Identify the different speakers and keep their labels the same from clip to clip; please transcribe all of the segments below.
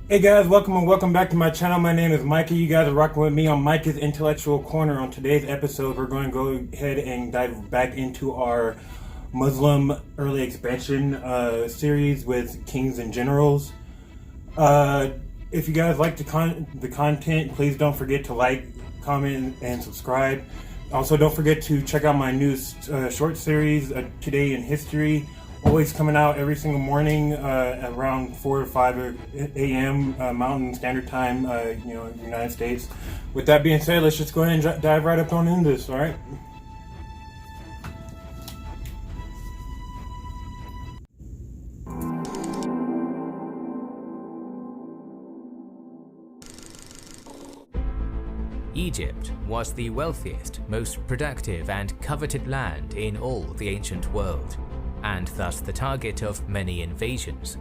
Speaker 1: Hey guys, welcome back to my channel. My name is Micah. You guys are rocking with me on Micah's Intellectual Corner. On today's episode, we're going to go ahead and dive back into our Muslim early expansion series with kings and generals. If you guys like the content, please don't forget to like, comment, and subscribe. Also, don't forget to check out my new short series, Today in History. Always coming out every single morning around 4 or 5 a.m. Mountain Standard Time, United States. With that being said, let's just go ahead and dive right up on into this, all right?
Speaker 2: Egypt was the wealthiest, most productive and coveted land in all the ancient world, and thus the target of many invasions.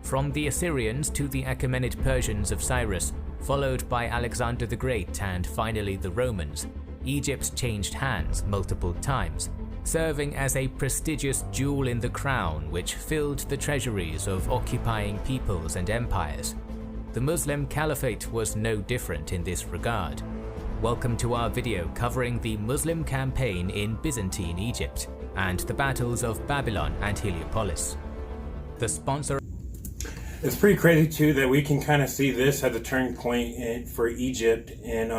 Speaker 2: From the Assyrians to the Achaemenid Persians of Cyrus, followed by Alexander the Great and finally the Romans, Egypt changed hands multiple times, serving as a prestigious jewel in the crown which filled the treasuries of occupying peoples and empires. The Muslim Caliphate was no different in this regard. Welcome to our video covering the Muslim campaign in Byzantine Egypt and the battles of Babylon and Heliopolis. The sponsor.
Speaker 1: It's pretty crazy too that we can kind of see this as a turning point for Egypt, and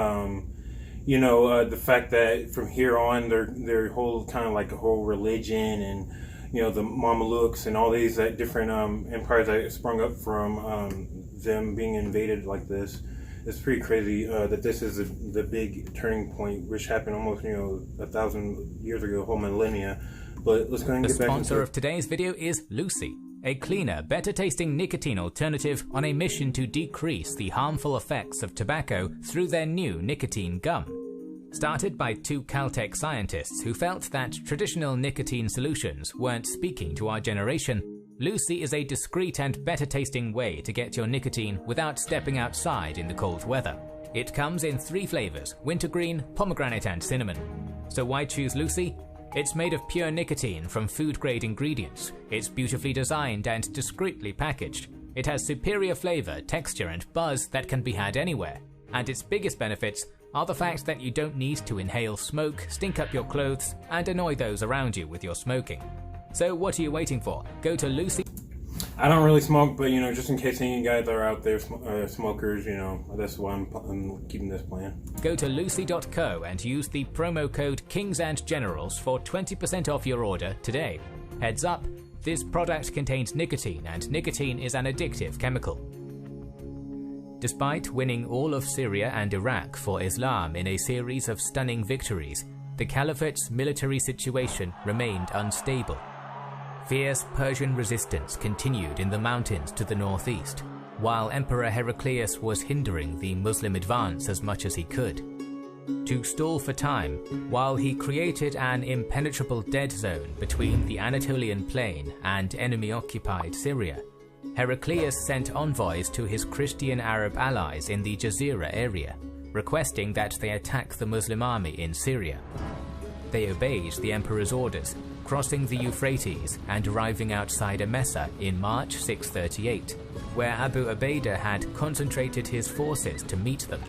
Speaker 1: the fact that from here on their whole kind of like a whole religion, and the Mamelukes and all these different empires that sprung up from them being invaded like this. It's pretty crazy that this is the big turning point, which happened almost 1,000 years ago, a whole millennia. But let's go ahead and get back into it.
Speaker 2: The sponsor of today's video is Lucy, a cleaner, better-tasting nicotine alternative on a mission to decrease the harmful effects of tobacco through their new nicotine gum. Started by two Caltech scientists who felt that traditional nicotine solutions weren't speaking to our generation, Lucy is a discreet and better-tasting way to get your nicotine without stepping outside in the cold weather. It comes in 3 flavors: wintergreen, pomegranate, and cinnamon. So why choose Lucy? It's made of pure nicotine from food-grade ingredients. It's beautifully designed and discreetly packaged. It has superior flavor, texture, and buzz that can be had anywhere. And its biggest benefits are the fact that you don't need to inhale smoke, stink up your clothes, and annoy those around you with your smoking. So what are you waiting for? Go to Lucy.
Speaker 1: I don't really smoke, but just in case any of you guys are out there smokers, that's why I'm keeping this plan.
Speaker 2: Go to lucy.co and use the promo code Kings and Generals for 20% off your order today. Heads up, this product contains nicotine, and nicotine is an addictive chemical. Despite winning all of Syria and Iraq for Islam in a series of stunning victories, the Caliphate's military situation remained unstable. Fierce Persian resistance continued in the mountains to the northeast, while Emperor Heraclius was hindering the Muslim advance as much as he could. To stall for time, while he created an impenetrable dead zone between the Anatolian plain and enemy-occupied Syria, Heraclius sent envoys to his Christian Arab allies in the Jazeera area, requesting that they attack the Muslim army in Syria. They obeyed the emperor's orders, crossing the Euphrates and arriving outside Emesa in March 638, where Abu Ubaidah had concentrated his forces to meet them.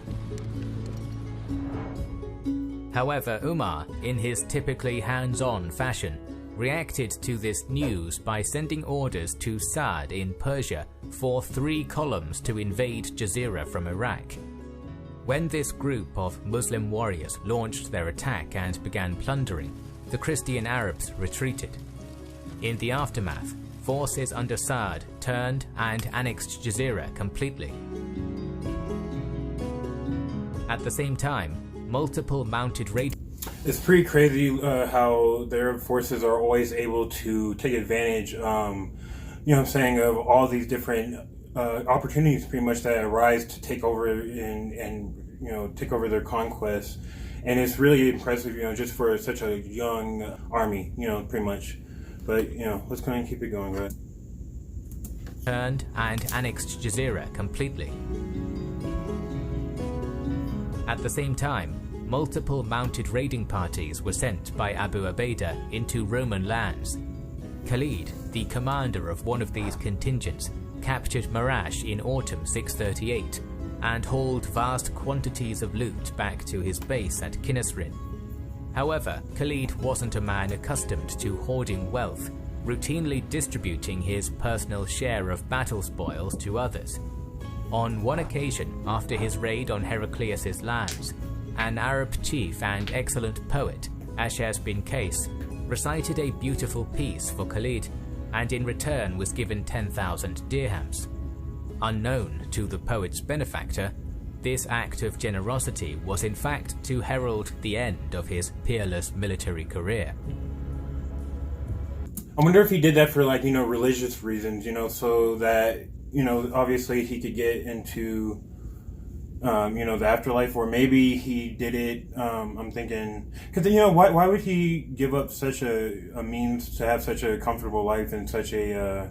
Speaker 2: However, Umar, in his typically hands-on fashion, reacted to this news by sending orders to Sa'd in Persia for 3 columns to invade Jazeera from Iraq. When this group of Muslim warriors launched their attack and began plundering, the Christian Arabs retreated. In the aftermath, forces under Sa'd turned and annexed Jazeera completely. At the same time, multiple mounted raiders.
Speaker 1: It's pretty crazy how their forces are always able to take advantage, of all these different opportunities pretty much that arise to take over and take over their conquests. And it's really impressive, just for such a young army, pretty much. But, let's go ahead and keep it going, right?
Speaker 2: Turned and annexed Jazeera completely. At the same time, multiple mounted raiding parties were sent by Abu Ubaidah into Roman lands. Khalid, the commander of one of these contingents, captured Marash in autumn 638 and hauled vast quantities of loot back to his base at Kinnisrin. However, Khalid wasn't a man accustomed to hoarding wealth, routinely distributing his personal share of battle spoils to others. On one occasion, after his raid on Heraclius' lands, an Arab chief and excellent poet, Ashaz bin Qais, recited a beautiful piece for Khalid, and in return was given 10,000 dirhams. Unknown to the poet's benefactor, this act of generosity was in fact to herald the end of his peerless military career.
Speaker 1: I wonder if he did that for, like, religious reasons, so that, obviously he could get into, the afterlife, or maybe he did it, I'm thinking, because, why would he give up such a means to have such a comfortable life in such an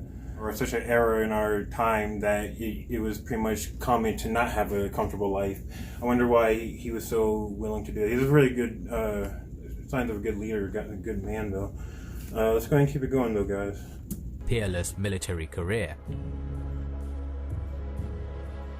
Speaker 1: era in our time that it was pretty much common to not have a comfortable life. I wonder why he was so willing to do it. He was a really good, signs of a good leader, a good man, though. Let's go ahead and keep it going, though, guys.
Speaker 2: Peerless military career.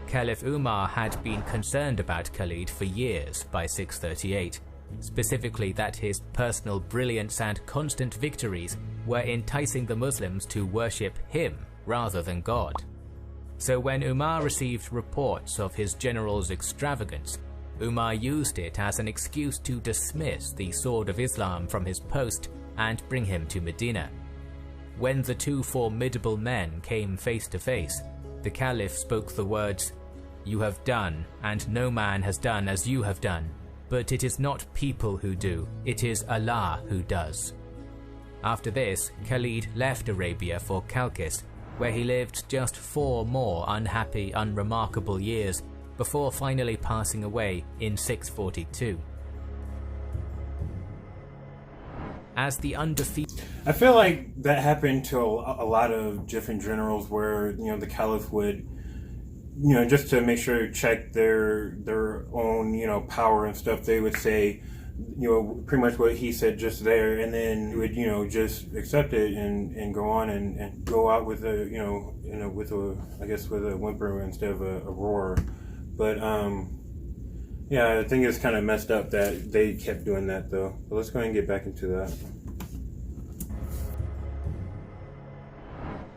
Speaker 2: Caliph Umar had been concerned about Khalid for years by 638, specifically that his personal brilliance and constant victories were enticing the Muslims to worship him rather than God. So when Umar received reports of his general's extravagance, Umar used it as an excuse to dismiss the Sword of Islam from his post and bring him to Medina. When the two formidable men came face to face, the Caliph spoke the words, "You have done, and no man has done as you have done, but it is not people who do, it is Allah who does." After this, Khalid left Arabia for Chalcis, where he lived just 4 more unhappy, unremarkable years before finally passing away in 642. As the undefeated...
Speaker 1: I feel like that happened to a lot of different generals where, the Caliph would, just to make sure to check their own, power and stuff, they would say, pretty much what he said just there, and then he would, just accept it and go on and go out with a, with a whimper instead of a roar. But, yeah, I think it's kind of messed up that they kept doing that, though. But let's go ahead and get back into that.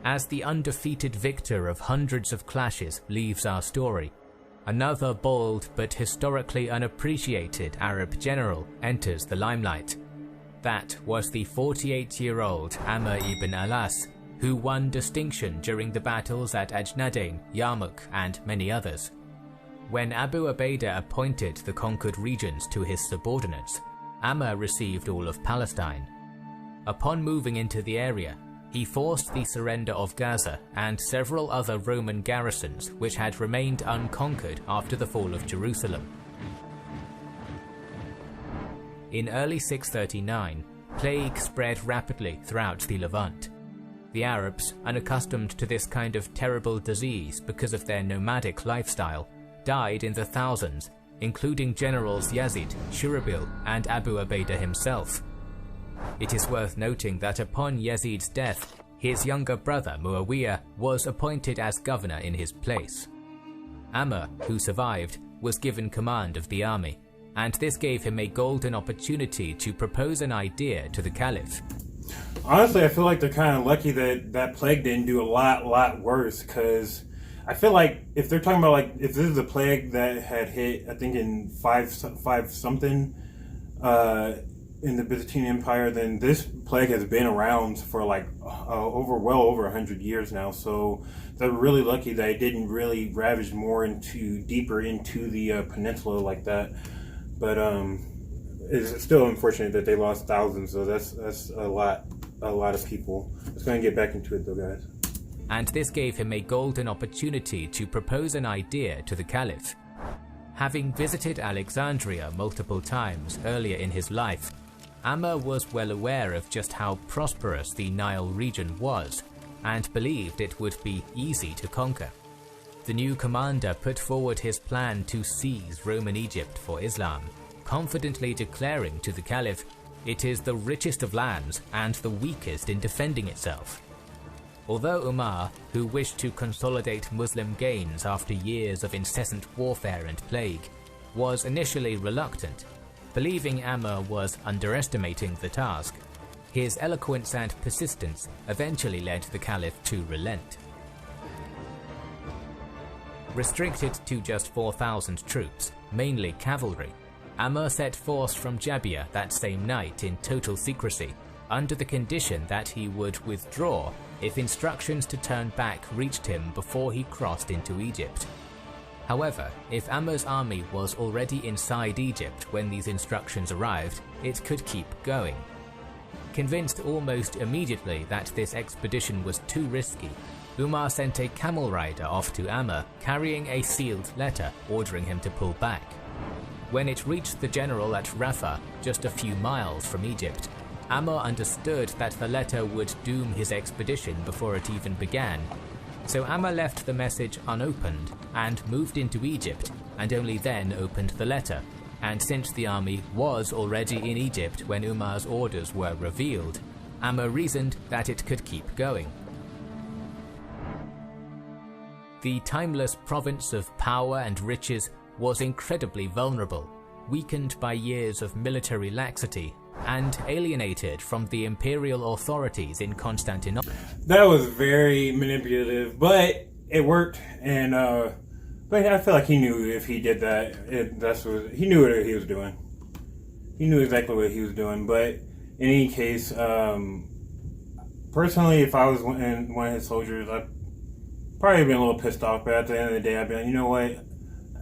Speaker 2: As the undefeated victor of hundreds of clashes leaves our story, another bold but historically unappreciated Arab general enters the limelight. That was the 48-year-old Amr ibn Alas, who won distinction during the battles at Ajnadain, Yarmouk, and many others. When Abu Ubaidah appointed the conquered regions to his subordinates, Amr received all of Palestine. Upon moving into the area, he forced the surrender of Gaza and several other Roman garrisons which had remained unconquered after the fall of Jerusalem. In early 639, plague spread rapidly throughout the Levant. The Arabs, unaccustomed to this kind of terrible disease because of their nomadic lifestyle, died in the thousands, including generals Yazid, Shurabil, and Abu Ubaidah himself. It is worth noting that upon Yazid's death, his younger brother Muawiyah was appointed as governor in his place. Amr, who survived, was given command of the army, and this gave him a golden opportunity to propose an idea to the Caliph.
Speaker 1: Honestly, I feel like they're kind of lucky that that plague didn't do a lot worse, because I feel like if they're talking about, like, if this is a plague that had hit, I think in 5 something in the Byzantine Empire, then this plague has been around for like well over 100 years now. So they're really lucky that it didn't really ravage deeper into the peninsula like that. But it's still unfortunate that they lost thousands. So that's a lot of people. Let's go ahead and get back into it, though, guys.
Speaker 2: And this gave him a golden opportunity to propose an idea to the Caliph. Having visited Alexandria multiple times earlier in his life, Amr was well aware of just how prosperous the Nile region was, and believed it would be easy to conquer. The new commander put forward his plan to seize Roman Egypt for Islam, confidently declaring to the Caliph, "It is the richest of lands and the weakest in defending itself." Although Umar, who wished to consolidate Muslim gains after years of incessant warfare and plague, was initially reluctant, believing Amr was underestimating the task, his eloquence and persistence eventually led the Caliph to relent. Restricted to just 4,000 troops, mainly cavalry, Amr set forth from Jabiya that same night in total secrecy, under the condition that he would withdraw if instructions to turn back reached him before he crossed into Egypt. However, if Amr's army was already inside Egypt when these instructions arrived, it could keep going. Convinced almost immediately that this expedition was too risky, Umar sent a camel rider off to Amr carrying a sealed letter ordering him to pull back. When it reached the general at Rafah, just a few miles from Egypt, Amr understood that the letter would doom his expedition before it even began. So Amr left the message unopened and moved into Egypt, and only then opened the letter. And since the army was already in Egypt when Umar's orders were revealed, Amr reasoned that it could keep going. The timeless province of power and riches was incredibly vulnerable, weakened by years of military laxity, and alienated from the imperial authorities in Constantinople.
Speaker 1: That was very manipulative, but it worked, and but I feel like he knew if he did that, he knew what he was doing. He knew exactly what he was doing, but in any case, personally, if I was one of his soldiers, I'd probably been a little pissed off, but at the end of the day, I'd be like, you know what?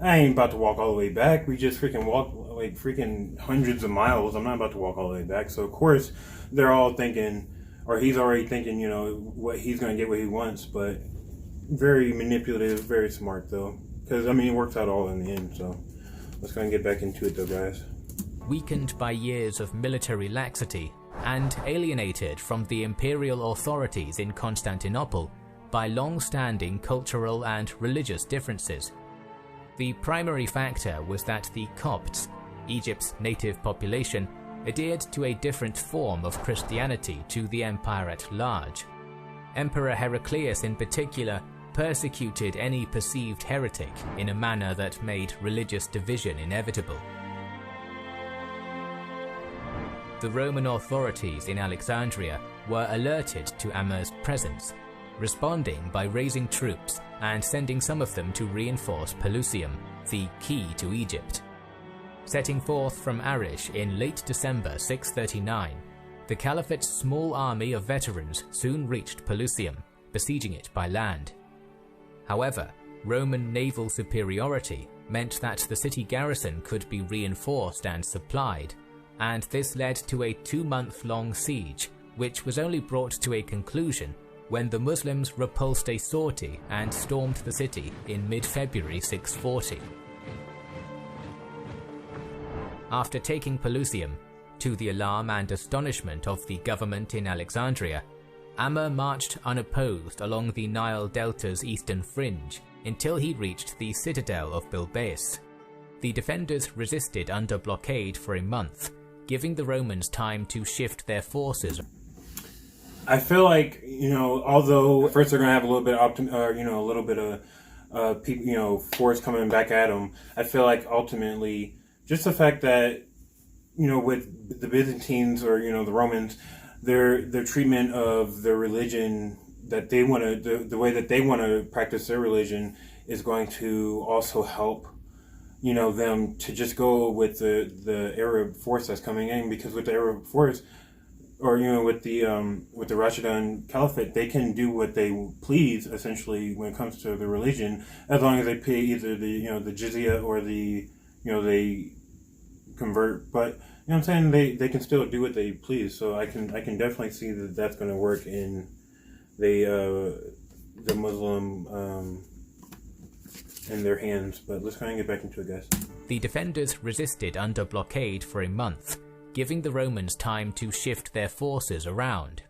Speaker 1: I ain't about to walk all the way back. We just freaking walked like freaking hundreds of miles. I'm not about to walk all the way back. So of course they're all thinking, or he's already thinking, you know, what he's going to get what he wants. But very manipulative, very smart though, because I mean it works out all in the end. So let's go and get back into it though, guys.
Speaker 2: Weakened by years of military laxity and alienated from the imperial authorities in Constantinople by long-standing cultural and religious differences. The primary factor was that the Copts, Egypt's native population, adhered to a different form of Christianity to the empire at large. Emperor Heraclius in particular persecuted any perceived heretic in a manner that made religious division inevitable. The Roman authorities in Alexandria were alerted to Amr's presence, responding by raising troops and sending some of them to reinforce Pelusium, the key to Egypt. Setting forth from Arish in late December 639, the Caliphate's small army of veterans soon reached Pelusium, besieging it by land. However, Roman naval superiority meant that the city garrison could be reinforced and supplied, and this led to a 2-month-long siege, which was only brought to a conclusion when the Muslims repulsed a sortie and stormed the city in mid-February 640. After taking Pelusium, to the alarm and astonishment of the government in Alexandria, Amr marched unopposed along the Nile Delta's eastern fringe until he reached the citadel of Bilbais. The defenders resisted under blockade for a month, giving the Romans time to shift their forces.
Speaker 1: I feel like, you know, although first they're gonna have a little bit of a little bit of force coming back at them, I feel like ultimately just the fact that, you know, with the Byzantines or, you know, the Romans, their treatment of their religion that they want to, the way that they want to practice their religion is going to also help, you know, them to just go with the Arab force that's coming in, because with the Arab force, or, you know, with the Rashidun Caliphate, they can do what they please essentially when it comes to the religion, as long as they pay either the jizya or they convert. But you know what I'm saying, they can still do what they please. So I can definitely see that that's going to work in the Muslim in their hands. But let's go and get back into it, guys.
Speaker 2: The defenders resisted under blockade for a month, giving the Romans time to shift their forces around.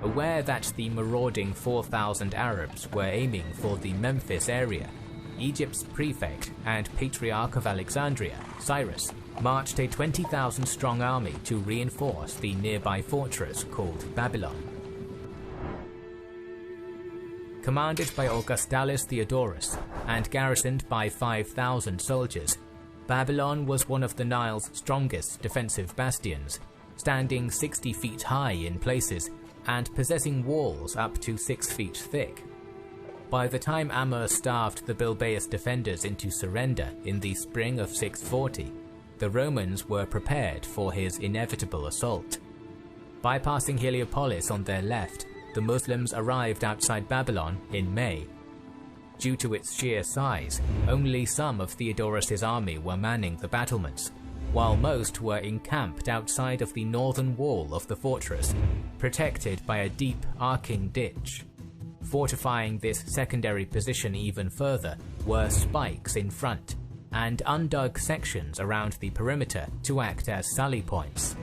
Speaker 2: Aware that the marauding 4,000 Arabs were aiming for the Memphis area, Egypt's prefect and patriarch of Alexandria, Cyrus, marched a 20,000-strong army to reinforce the nearby fortress called Babylon. Commanded by Augustulus Theodorus and garrisoned by 5,000 soldiers, Babylon was one of the Nile's strongest defensive bastions, standing 60 feet high in places and possessing walls up to 6 feet thick. By the time Amr starved the Bilbaeus defenders into surrender in the spring of 640, the Romans were prepared for his inevitable assault. Bypassing Heliopolis on their left, the Muslims arrived outside Babylon in May. Due to its sheer size, only some of Theodorus's army were manning the battlements, while most were encamped outside of the northern wall of the fortress, protected by a deep arcing ditch. Fortifying this secondary position even further were spikes in front, and undug sections around the perimeter to act as sally points.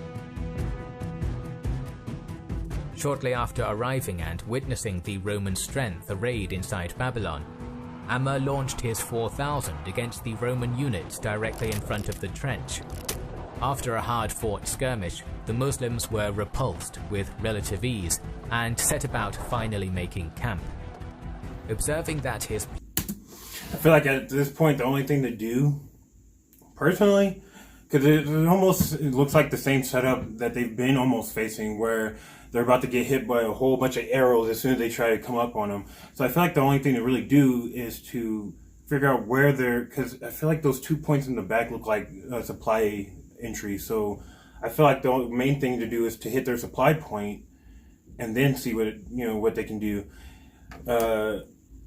Speaker 2: Shortly after arriving and witnessing the Roman strength arrayed inside Babylon, Amr launched his 4,000 against the Roman units directly in front of the trench. After a hard-fought skirmish, the Muslims were repulsed with relative ease and set about finally making camp. Observing that his...
Speaker 1: I feel like at this point the only thing to do, personally, because it looks like the same setup that they've been almost facing, where they're about to get hit by a whole bunch of arrows as soon as they try to come up on them. So I feel like the only thing to really do is to figure out where they're, because I feel like those 2 points in the back look like a supply entry. So I feel like the main thing to do is to hit their supply point and then see what they can do. I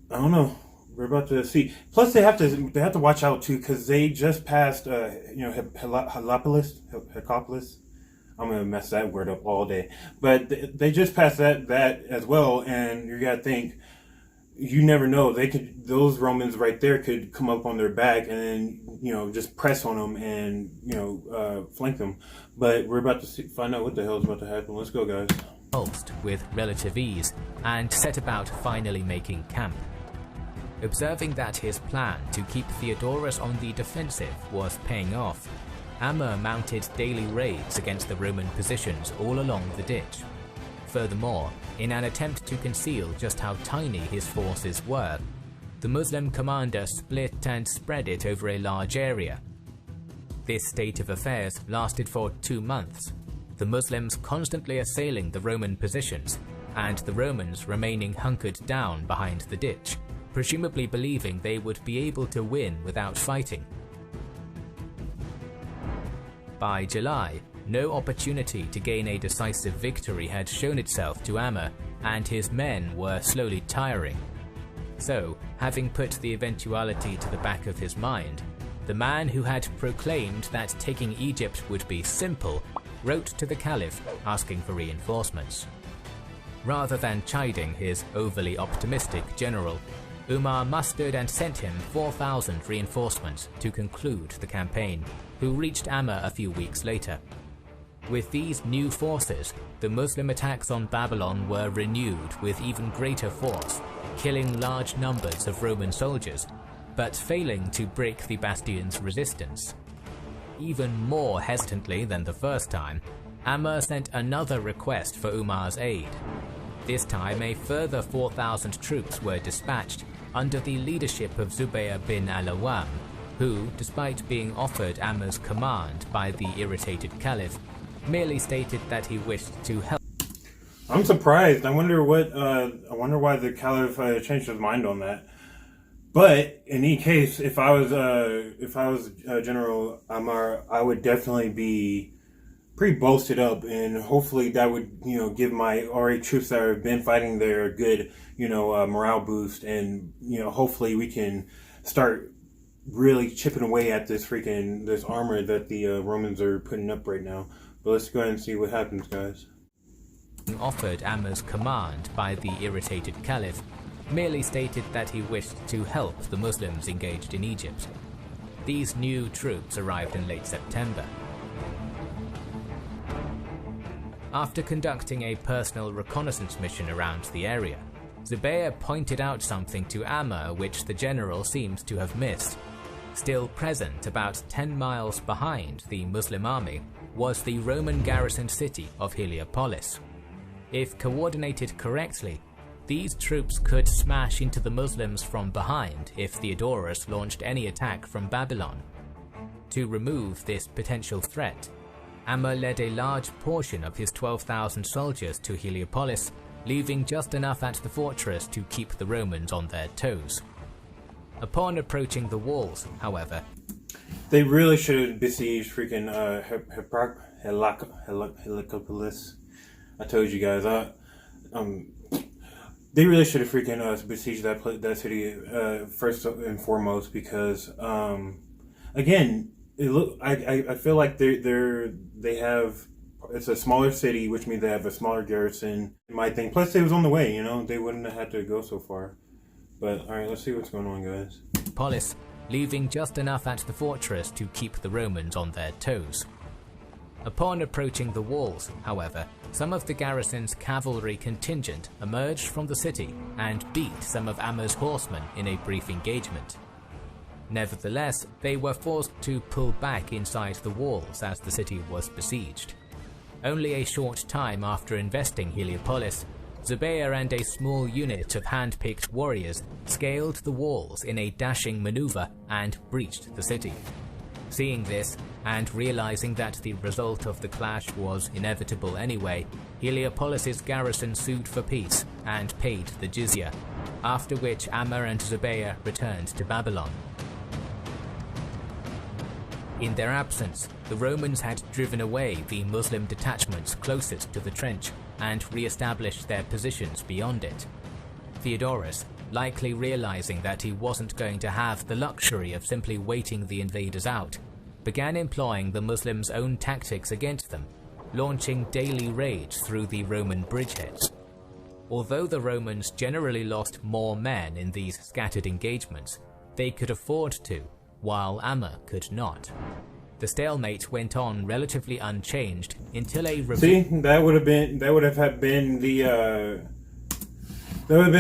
Speaker 1: don't know. We're about to see. Plus, they have to watch out too, because they just passed Heliopolis. I'm gonna mess that word up all day, but they just passed that as well, and you gotta think. You never know. Those Romans right there could come up on their back and then, just press on them and, flank them. But we're about to find out what the hell is about to happen. Let's go, guys.
Speaker 2: Repulsed with relative ease and set about finally making camp. Observing that his plan to keep Theodorus on the defensive was paying off, Amr mounted daily raids against the Roman positions all along the ditch. Furthermore, in an attempt to conceal just how tiny his forces were, the Muslim commander split and spread it over a large area. This state of affairs lasted for 2 months, the Muslims constantly assailing the Roman positions, and the Romans remaining hunkered down behind the ditch, presumably believing they would be able to win without fighting. By July, no opportunity to gain a decisive victory had shown itself to Amr, and his men were slowly tiring. So, having put the eventuality to the back of his mind, the man who had proclaimed that taking Egypt would be simple wrote to the Caliph asking for reinforcements. Rather than chiding his overly optimistic general, Umar mustered and sent him 4,000 reinforcements to conclude the campaign, who reached Amr a few weeks later. With these new forces, the Muslim attacks on Babylon were renewed with even greater force, killing large numbers of Roman soldiers, but failing to break the bastion's resistance. Even more hesitantly than the first time, Amr sent another request for Umar's aid. This time a further 4,000 troops were dispatched under the leadership of Zubayr bin al-Awwam, who, despite being offered Amr's command by the irritated Caliph, merely stated that he wished to help.
Speaker 1: I'm surprised. I wonder why the Caliph changed his mind on that. But in any case, if I was General Amr, I would definitely be pretty bolstered up, and hopefully that would give my already troops that have been fighting there a good morale boost, and hopefully we can start really chipping away at this armor that the Romans are putting up right now. But let's go ahead and see what happens, guys.
Speaker 2: Offered Amr's command by the irritated Caliph, merely stated that he wished to help the Muslims engaged in Egypt. These new troops arrived in late September. After conducting a personal reconnaissance mission around the area, Zubayr pointed out something to Amr which the general seemed to have missed. Still present about 10 miles behind the Muslim army was the Roman garrisoned city of Heliopolis. If coordinated correctly, these troops could smash into the Muslims from behind if Theodorus launched any attack from Babylon. To remove this potential threat, Amma led a large portion of his 12,000 soldiers to Heliopolis, leaving just enough at the fortress to keep the Romans on their toes. Upon approaching the walls, however,
Speaker 1: they really should have besieged freaking Heliopolis. I told you guys, they really should have freaking besieged that city first and foremost, because again, I feel like they have, it's a smaller city, which means they have a smaller garrison. My thing, plus it was on the way, they wouldn't have had to go so far. But all right, let's see what's going on, guys.
Speaker 2: Polis, leaving just enough at the fortress to keep the Romans on their toes. Upon approaching the walls, however, some of the garrison's cavalry contingent emerged from the city and beat some of Amma's horsemen in a brief engagement. Nevertheless, they were forced to pull back inside the walls as the city was besieged. Only a short time after investing Heliopolis, Zubair and a small unit of hand-picked warriors scaled the walls in a dashing maneuver and breached the city. Seeing this, and realizing that the result of the clash was inevitable anyway, Heliopolis' garrison sued for peace and paid the jizya, after which Amma and Zubair returned to Babylon. In their absence, the Romans had driven away the Muslim detachments closest to the trench and re-established their positions beyond it. Theodorus, likely realizing that he wasn't going to have the luxury of simply waiting the invaders out, began employing the Muslims' own tactics against them, launching daily raids through the Roman bridgeheads. Although the Romans generally lost more men in these scattered engagements, they could afford to, while Amma could not. The stalemate went on relatively unchanged until a
Speaker 1: that would have been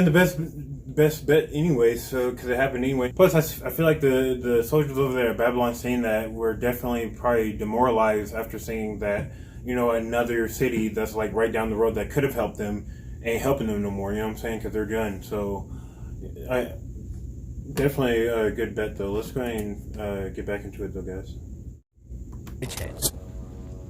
Speaker 1: the best bet anyway. So because it happened anyway. Plus, I feel like the soldiers over there at Babylon saying that were definitely probably demoralized after seeing that another city that's like right down the road that could have helped them ain't helping them no more. You know what I'm saying? Because they're done. So definitely a good bet though. Let's go ahead and get back into it though, guys.
Speaker 2: Bridgeheads.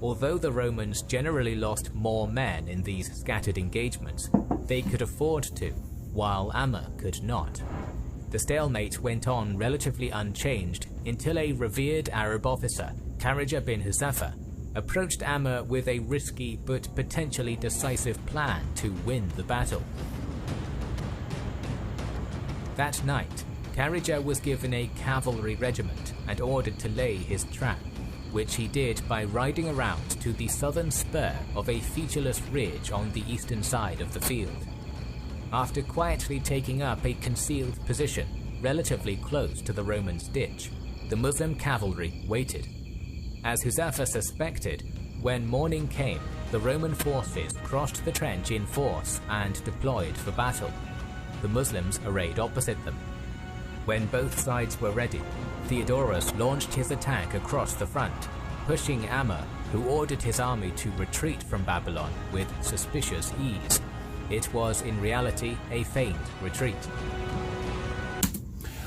Speaker 2: Although the Romans generally lost more men in these scattered engagements, they could afford to, while Amma could not. The stalemate went on relatively unchanged until a revered Arab officer, Kharija bin Huzafa, approached Amma with a risky but potentially decisive plan to win the battle. That night, Kharija was given a cavalry regiment and ordered to lay his trap, which he did by riding around to the southern spur of a featureless ridge on the eastern side of the field. After quietly taking up a concealed position relatively close to the Romans' ditch, the Muslim cavalry waited. As Huzafa suspected, when morning came, the Roman forces crossed the trench in force and deployed for battle. The Muslims arrayed opposite them. When both sides were ready, Theodorus launched his attack across the front, pushing Amma, who ordered his army to retreat from Babylon with suspicious ease. It was in reality a feigned retreat.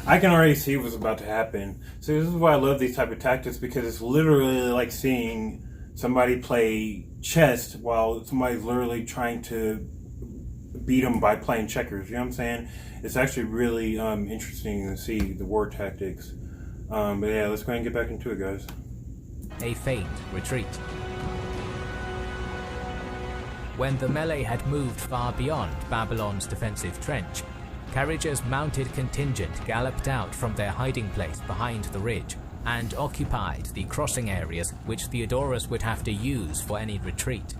Speaker 1: I can already see what's about to happen. So this is why I love these type of tactics, because it's literally like seeing somebody play chess while somebody's literally trying to beat them by playing checkers. You know what I'm saying? It's actually really interesting to see the war tactics. But yeah, let's go ahead and get back into it, guys.
Speaker 2: A feigned retreat. When the melee had moved far beyond Babylon's defensive trench, Kharija's mounted contingent galloped out from their hiding place behind the ridge and occupied the crossing areas which Theodorus would have to use for any retreat.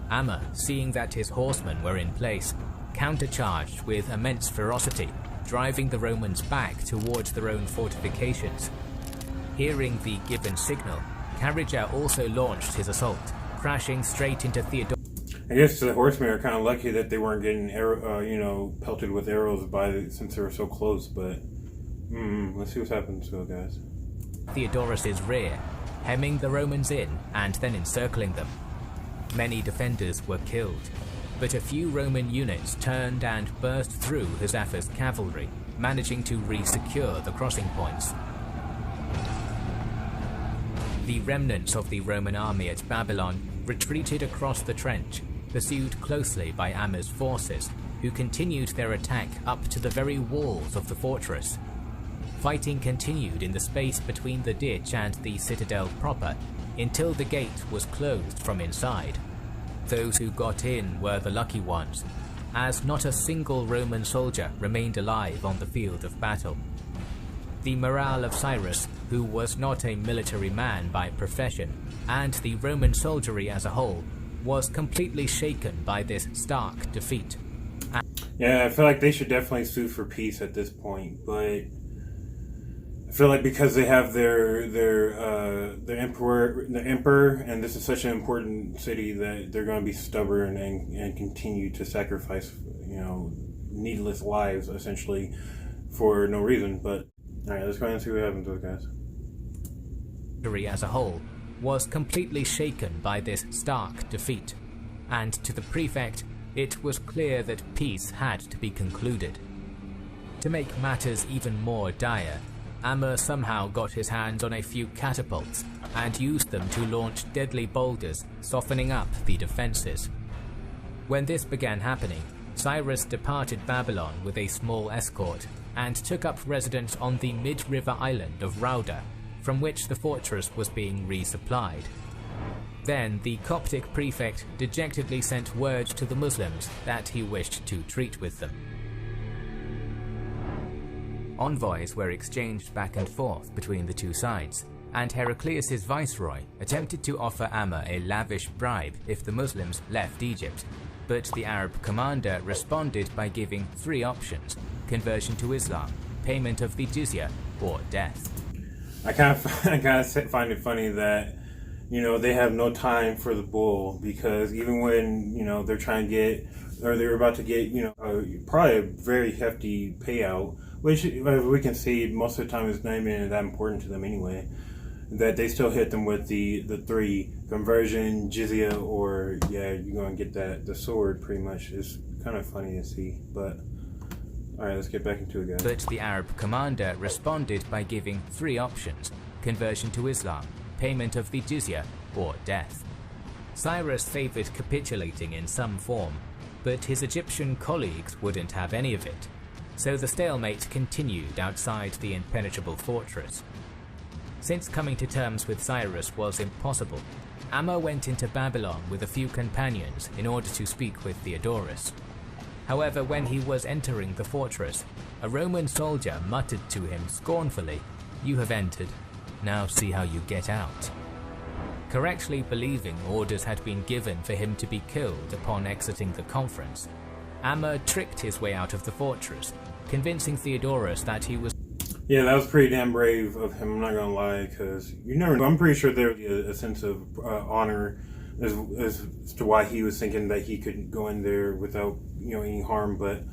Speaker 2: Amma, seeing that his horsemen were in place, countercharged with immense ferocity, driving the Romans back towards their own fortifications. Hearing the given signal, Kharija also launched his assault, crashing straight into Theodorus.
Speaker 1: I guess the horsemen are kind of lucky that they weren't getting pelted with arrows since they were so close. But let's see what's happening to guys.
Speaker 2: Theodorus's rear, hemming the Romans in and then encircling them. Many defenders were killed. but a few Roman units turned and burst through Huzaffa's cavalry, managing to re-secure the crossing points. The remnants of the Roman army at Babylon retreated across the trench, pursued closely by Amr's forces, who continued their attack up to the very walls of the fortress. Fighting continued in the space between the ditch and the citadel proper, until the gate was closed from inside. Those who got in were the lucky ones, as not a single Roman soldier remained alive on the field of battle. The morale of Cyrus, who was not a military man by profession, and the Roman soldiery as a whole, was completely shaken by this stark defeat.
Speaker 1: Yeah, I feel like they should definitely sue for peace at this point, but I feel like because they have their emperor, and this is such an important city, that they're going to be stubborn and continue to sacrifice, needless lives essentially for no reason. But all right, let's go ahead and see what happens with guys.
Speaker 2: As a whole was completely shaken by this stark defeat, and to the prefect, it was clear that peace had to be concluded. To make matters even more dire, Amr somehow got his hands on a few catapults and used them to launch deadly boulders, softening up the defenses. When this began happening, Cyrus departed Babylon with a small escort and took up residence on the mid-river island of Rauda, from which the fortress was being resupplied. Then the Coptic prefect dejectedly sent word to the Muslims that he wished to treat with them. Envoys were exchanged back and forth between the two sides, and Heraclius' viceroy attempted to offer Amr a lavish bribe if the Muslims left Egypt, but the Arab commander responded by giving three options: conversion to Islam, payment of the jizya, or death.
Speaker 1: I kind of find it funny that they have no time for the bull, because even when they're trying to get, or they're about to get probably a very hefty payout, which we can see most of the time is not even that important to them anyway, that they still hit them with the three: conversion, jizya, or you're going to get the sword. Pretty much is kind of funny to see. But alright, let's get back into it, guys.
Speaker 2: But the Arab commander responded by giving three options: conversion to Islam, payment of the jizya, or death. Cyrus favored capitulating in some form, but his Egyptian colleagues wouldn't have any of it, so the stalemate continued outside the impenetrable fortress. Since coming to terms with Cyrus was impossible, Amr went into Babylon with a few companions in order to speak with Theodorus. However, when he was entering the fortress, a Roman soldier muttered to him scornfully, "You have entered, now see how you get out." Correctly believing orders had been given for him to be killed upon exiting the conference, Amr tricked his way out of the fortress, convincing Theodorus that he was...
Speaker 1: Yeah, that was pretty damn brave of him, I'm not gonna lie, because you never know. I'm pretty sure there was a sense of honor as to why he was thinking that he could go in there without any harm, but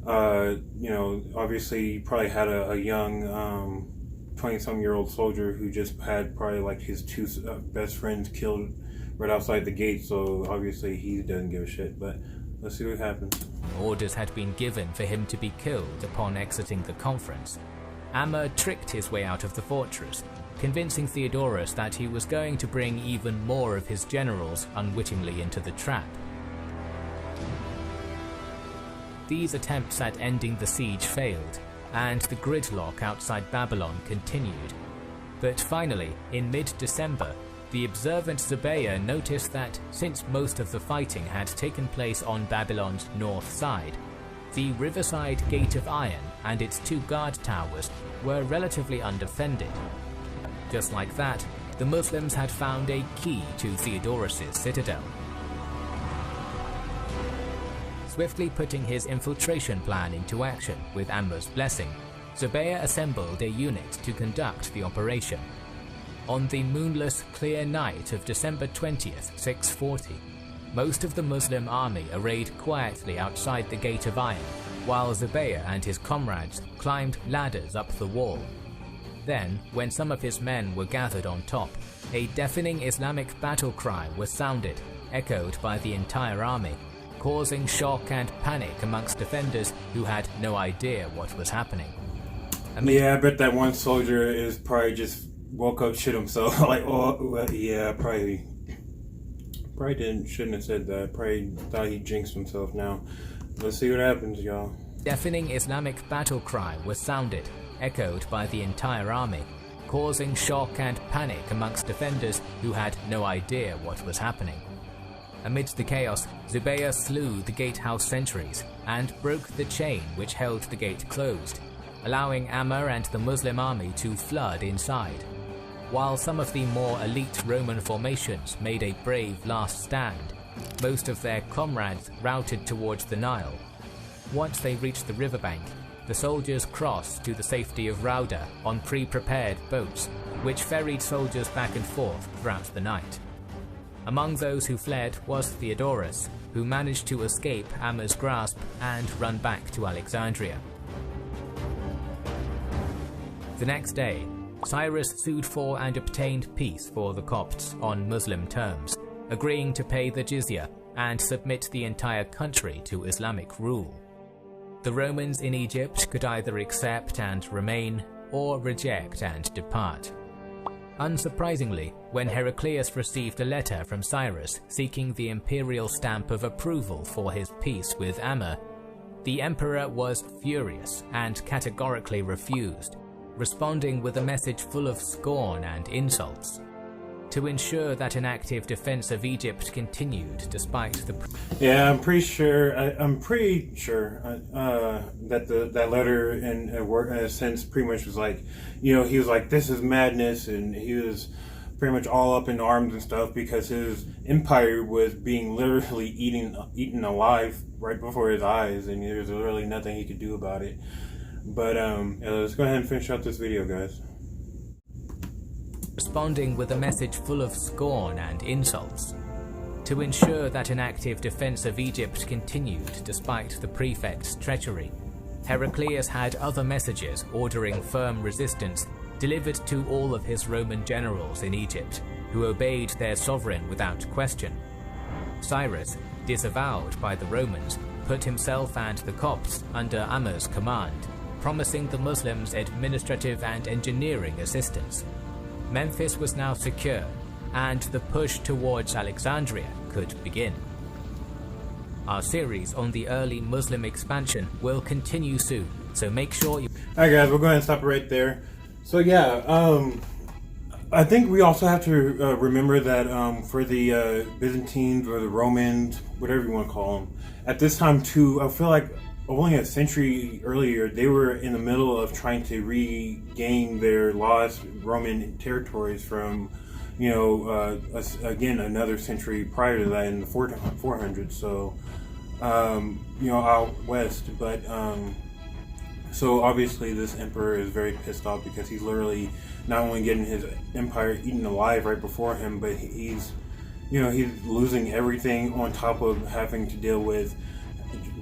Speaker 1: obviously he probably had a young 20-some-year-old soldier who just had probably like his two best friends killed right outside the gate, so obviously he doesn't give a shit. But let's see what happens.
Speaker 2: Orders had been given for him to be killed upon exiting the conference. Amr tricked his way out of the fortress, convincing Theodorus that he was going to bring even more of his generals unwittingly into the trap. These attempts at ending the siege failed, and the gridlock outside Babylon continued. But finally, in mid-December, the observant Zubayr noticed that since most of the fighting had taken place on Babylon's north side, the riverside Gate of Iron and its two guard towers were relatively undefended. Just like that, the Muslims had found a key to Theodorus' citadel. Swiftly putting his infiltration plan into action with Amr's blessing, Zubayr assembled a unit to conduct the operation. On the moonless, clear night of December 20th, 640, most of the Muslim army arrayed quietly outside the Gate of Iron, while Zubayr and his comrades climbed ladders up the wall. Then, when some of his men were gathered on top, a deafening Islamic battle cry was sounded, echoed by the entire army, causing shock and panic amongst defenders who had no idea what was happening.
Speaker 1: Yeah, I bet that one soldier is probably just woke up, shit himself. Like, oh, well, yeah, probably shouldn't have said that. Probably thought he jinxed himself now. Let's see what happens, y'all.
Speaker 2: Deafening Islamic battle cry was sounded, echoed by the entire army, causing shock and panic amongst defenders who had no idea what was happening. Amidst the chaos, Zubayr slew the gatehouse sentries and broke the chain which held the gate closed, allowing Ammar and the Muslim army to flood inside. While some of the more elite Roman formations made a brave last stand, most of their comrades routed towards the Nile. Once they reached the riverbank, the soldiers crossed to the safety of Rauda on pre-prepared boats, which ferried soldiers back and forth throughout the night. Among those who fled was Theodorus, who managed to escape Ammar's grasp and run back to Alexandria. The next day, Cyrus sued for and obtained peace for the Copts on Muslim terms, agreeing to pay the jizya and submit the entire country to Islamic rule. The Romans in Egypt could either accept and remain, or reject and depart. Unsurprisingly, when Heraclius received a letter from Cyrus seeking the imperial stamp of approval for his peace with Ammar, the emperor was furious and categorically refused, responding with a message full of scorn and insults. To ensure that an active defense of Egypt continued despite the...
Speaker 1: Yeah, I'm pretty sure that that letter in a sense pretty much was like, he was like, this is madness, and he was pretty much all up in arms and stuff because his empire was being literally eaten alive right before his eyes, and there was literally nothing he could do about it. But let's go ahead and finish out this video, guys.
Speaker 2: Responding with a message full of scorn and insults. To ensure that an active defense of Egypt continued despite the prefect's treachery, Heraclius had other messages ordering firm resistance delivered to all of his Roman generals in Egypt, who obeyed their sovereign without question. Cyrus, disavowed by the Romans, put himself and the Copts under Ammar's command, promising the Muslims administrative and engineering assistance. Memphis was now secure, and the push towards Alexandria could begin. Our series on the early Muslim expansion will continue soon, so make sure you...
Speaker 1: Alright guys, we'll go ahead and stop it right there. So yeah, I think we also have to remember that for the Byzantines or the Romans, whatever you want to call them, at this time too, I feel like only a century earlier, they were in the middle of trying to regain their lost Roman territories from, again, another century prior to that in the 400s. So, out west. But, so obviously this emperor is very pissed off because he's literally not only getting his empire eaten alive right before him, but he's losing everything on top of having to deal with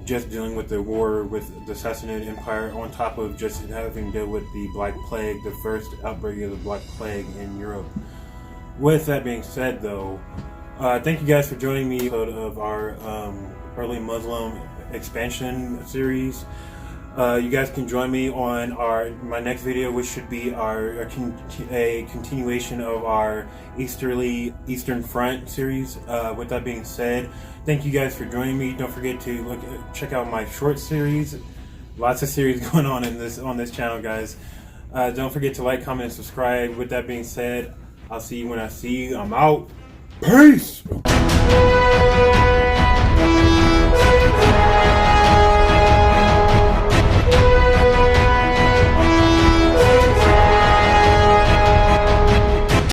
Speaker 1: just dealing with the war with the Sassanid Empire, on top of just having to deal with the Black Plague, the first outbreak of the Black Plague in Europe. With that being said, though, thank you guys for joining me of our early Muslim expansion series. You guys can join me on my next video, which should be a continuation of our Eastern Front series. With that being said, thank you guys for joining me. Don't forget to check out my short series. Lots of series going on this channel, guys. Don't forget to like, comment, and subscribe. With that being said, I'll see you when I see you. I'm out. Peace.